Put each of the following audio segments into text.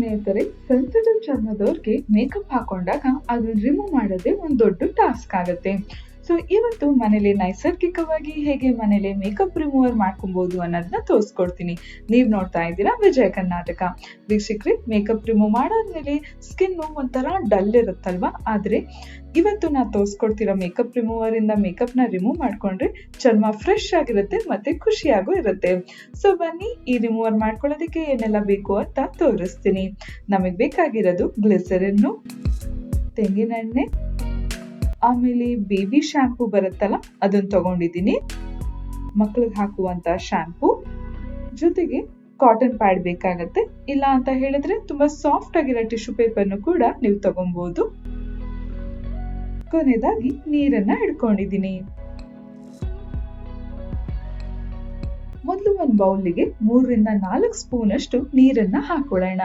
ಸ್ನೇಹಿತರೆ, sensitive ಚರ್ಮದವ್ರಿಗೆ makeup ಹಾಕೊಂಡಾಗ ಅದನ್ನ remove ಮಾಡೋದೇ ಒಂದು ದೊಡ್ಡ ಟಾಸ್ಕ್ ಆಗುತ್ತೆ. ಸೊ ಇವತ್ತು ಮನೇಲಿ ನೈಸರ್ಗಿಕವಾಗಿ ಹೇಗೆ ಮನೇಲಿ ಮೇಕಪ್ ರಿಮೂವರ್ ಮಾಡ್ಕೊಬಹುದು ಅನ್ನೋದನ್ನ ತೋರಿಸ್ಕೊಡ್ತೀನಿ. ನೀವ್ ನೋಡ್ತಾ ಇದ್ದೀರಾ ವಿಜಯ ಕರ್ನಾಟಕ. ವೀಕ್ಷಕರೇ, ಮೇಕಪ್ ರಿಮೂವ್ ಮಾಡಾದ್ಮೇಲೆ ಸ್ಕಿನ್ ಒಂಥರ ಡಲ್ ಇರುತ್ತಲ್ವಾ, ಆದ್ರೆ ಇವತ್ತು ನಾ ತೋರಿಸ್ಕೊಡ್ತಿರೋ ಮೇಕಪ್ ರಿಮೂವರ್ ಇಂದ ಮೇಕಪ್ ನ ರಿಮೂವ್ ಮಾಡ್ಕೊಂಡ್ರೆ ಚರ್ಮ ಫ್ರೆಶ್ ಆಗಿರುತ್ತೆ ಮತ್ತೆ ಖುಷಿಯಾಗೂ ಇರುತ್ತೆ. ಸೊ ಬನ್ನಿ, ಈ ರಿಮೂವರ್ ಮಾಡ್ಕೊಳ್ಳೋದಕ್ಕೆ ಏನೆಲ್ಲ ಬೇಕು ಅಂತ ತೋರಿಸ್ತೀನಿ. ನಮಗ್ ಬೇಕಾಗಿರೋದು ಗ್ಲಿಸರಿನ್, ತೆಂಗಿನೆಣ್ಣೆ, ಆಮೇಲೆ ಬೇಬಿ ಶಾಂಪೂ ಬರುತ್ತಲ್ಲ ಅದನ್ನ ತಗೊಂಡಿದ್ದೀನಿ, ಮಕ್ಳಿಗೆ ಹಾಕುವಂತ ಶಾಂಪೂ, ಜೊತೆಗೆ ಕಾಟನ್ ಪ್ಯಾಡ್ ಬೇಕಾಗತ್ತೆ. ಇಲ್ಲ ಅಂತ ಹೇಳಿದ್ರೆ ತುಂಬಾ ಸಾಫ್ಟ್ ಆಗಿರೋ ಟಿಶ್ಯೂ ಪೇಪರ್ನು ಕೂಡ ನೀವು ತಗೊಬಹುದು. ಕೊನೆಯದಾಗಿ ನೀರನ್ನ ಇಟ್ಕೊಂಡಿದ್ದೀನಿ. ಮೊದಲು ಒಂದು ಬೌಲಿಗೆ 3 ರಿಂದ 4 ಸ್ಪೂನ್ ಅಷ್ಟು ನೀರನ್ನ ಹಾಕೊಳ್ಳೋಣ.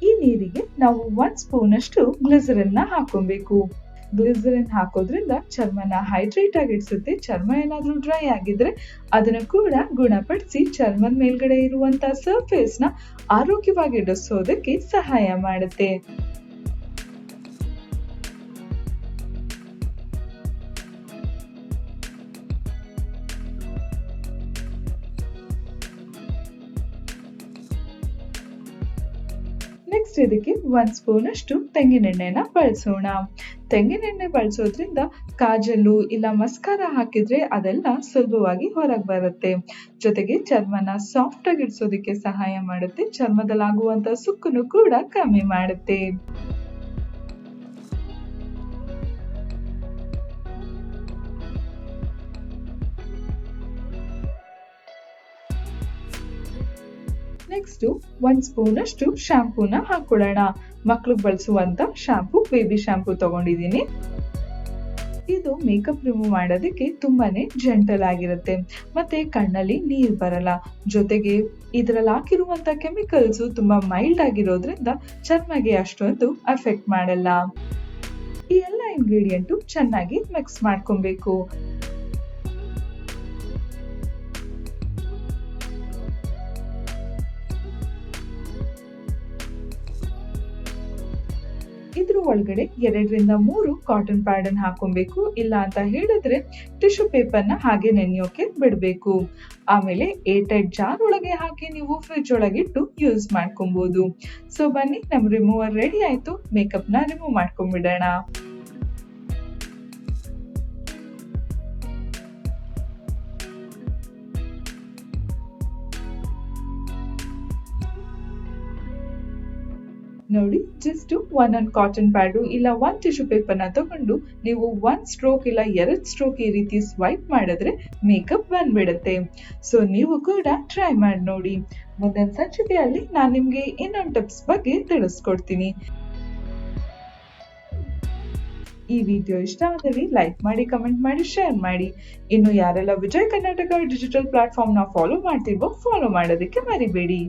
ಈ ನೀರಿಗೆ ನಾವು 1 ಸ್ಪೂನ್ ಅಷ್ಟು ಗ್ಲಿಸರಿನ್ ಹಾಕೊಬೇಕು. ಗ್ಲಿಸರಿನ್ ಹಾಕೋದ್ರಿಂದ ಚರ್ಮನ ಹೈಡ್ರೇಟ್ ಆಗಿಡ್ಸುತ್ತೆ. ಚರ್ಮ ಏನಾದ್ರೂ ಡ್ರೈ ಆಗಿದ್ರೆ ಅದನ್ನು ಕೂಡ ಗುಣಪಡಿಸಿ ಚರ್ಮದ ಮೇಲ್ಗಡೆ ಇರುವಂತ ಸರ್ಫೇಸ್ ನ ಆರೋಗ್ಯವಾಗಿ ಇಡಿಸೋದಕ್ಕೆ ಸಹಾಯ ಮಾಡುತ್ತೆ. ನೆಕ್ಸ್ಟ್ ಇದಕ್ಕೆ 1 ಸ್ಪೂನ್ ಅಷ್ಟು ತೆಂಗಿನೆಣ್ಣೆನ ಬಳಸೋಣ. ತೆಂಗಿನೆಣ್ಣೆ ಬಳಸೋದ್ರಿಂದ ಕಾಜಲ್ಲು ಇಲ್ಲ ಮಸ್ಕಾರ ಹಾಕಿದ್ರೆ ಅದೆಲ್ಲ ಸುಲಭವಾಗಿ ಹೊರಗೆ ಬರುತ್ತೆ. ಜೊತೆಗೆ ಚರ್ಮನ ಸಾಫ್ಟ್ ಆಗಿ ಇಡ್ಸೋದಕ್ಕೆ ಸಹಾಯ ಮಾಡುತ್ತೆ. ಚರ್ಮದಲ್ಲಾಗುವಂತ ಸುಕ್ಕನ್ನು ಕೂಡ ಕಮ್ಮಿ ಮಾಡುತ್ತೆ. ನೆಕ್ಸ್ಟ್ 1 ಸ್ಪೂನ್ ಅಷ್ಟು ಶಾಂಪೂನ ಹಾಕೊಳ್ಳೋಣ. ಮಕ್ಳಿಗೆ ಬಳಸುವಂತ ಶಾಂಪೂ, ಬೇಬಿ ಶಾಂಪೂ ತಗೊಂಡಿದ್ದೀನಿ. ಇದು ಮೇಕಪ್ ರಿಮೂವ್ ಮಾಡೋದಕ್ಕೆ ತುಂಬಾನೇ ಜೆಂಟಲ್ ಆಗಿರುತ್ತೆ, ಮತ್ತೆ ಕಣ್ಣಲ್ಲಿ ನೀರ್ ಬರಲ್ಲ. ಜೊತೆಗೆ ಇದ್ರಲ್ಲಿ ಹಾಕಿರುವಂತ ಕೆಮಿಕಲ್ಸ್ ತುಂಬಾ ಮೈಲ್ಡ್ ಆಗಿರೋದ್ರಿಂದ ಚರ್ಮಗೆ ಅಷ್ಟೊಂದು ಅಫೆಕ್ಟ್ ಮಾಡಲ್ಲ. ಈ ಎಲ್ಲ ಇಂಗ್ರೀಡಿಯೆಂಟು ಚೆನ್ನಾಗಿ ಮಿಕ್ಸ್ ಮಾಡ್ಕೊಬೇಕು. ಇದ್ರ ಒಳಗಡೆ 2 ರಿಂದ 3 ಕಾಟನ್ ಪ್ಯಾಡ್ ಅನ್ನು ಹಾಕೊಬೇಕು. ಇಲ್ಲ ಅಂತ ಹೇಳಿದ್ರೆ ಟಿಶ್ಯೂ ಪೇಪರ್ ನ ಹಾಗೆ ನೆನೆಯೋಕೆ ಬಿಡ್ಬೇಕು. ಆಮೇಲೆ ಏರ್ಟೈಟ್ ಜಾರ್ ಒಳಗೆ ಹಾಕಿ ನೀವು ಫ್ರಿಡ್ಜ್ ಒಳಗಿಟ್ಟು ಯೂಸ್ ಮಾಡ್ಕೊಬಹುದು. ಸೊ ಬನ್ನಿ, ನಮ್ ರಿಮೂವರ್ ರೆಡಿ ಆಯ್ತು. ಮೇಕಪ್ ನ ರಿಮೂವ್ ಮಾಡ್ಕೊಂಡ್ಬಿಡೋಣ. ನೋಡಿ, ಜಸ್ಟ್ 1 ಕಾಟನ್ ಪ್ಯಾಡು ಇಲ್ಲ 1 ಟಿಶ್ಯೂ ಪೇಪರ್ ನ ತಗೊಂಡು ನೀವು 1 ಸ್ಟ್ರೋಕ್ ಇಲ್ಲ 2 ಸ್ಟ್ರೋಕ್ ಈ ರೀತಿ ಸ್ವೈಪ್ ಮಾಡಿದ್ರೆ ಮೇಕಪ್ ಬಂದ್ಬಿಡುತ್ತೆ. ಸೊ ನೀವು ಕೂಡ ಟ್ರೈ ಮಾಡಿ ನೋಡಿ. ಮುಂದಿನ ಸಂಚಿಕೆಯಲ್ಲಿ ನಾನು ನಿಮ್ಗೆ ಇನ್ನೊಂದು ಟಿಪ್ಸ್ ಬಗ್ಗೆ ತಿಳಿಸ್ಕೊಡ್ತೀನಿ. ಈ ವಿಡಿಯೋ ಇಷ್ಟ ಆದಲ್ಲಿ ಲೈಕ್ ಮಾಡಿ, ಕಮೆಂಟ್ ಮಾಡಿ, ಶೇರ್ ಮಾಡಿ. ಇನ್ನು ಯಾರೆಲ್ಲ ವಿಜಯ್ ಕರ್ನಾಟಕ ಡಿಜಿಟಲ್ ಪ್ಲಾಟ್ಫಾರ್ಮ್ ನ ಫಾಲೋ ಮಾಡ್ತೀವೋ ಫಾಲೋ ಮಾಡೋದಕ್ಕೆ ಮರಿಬೇಡಿ.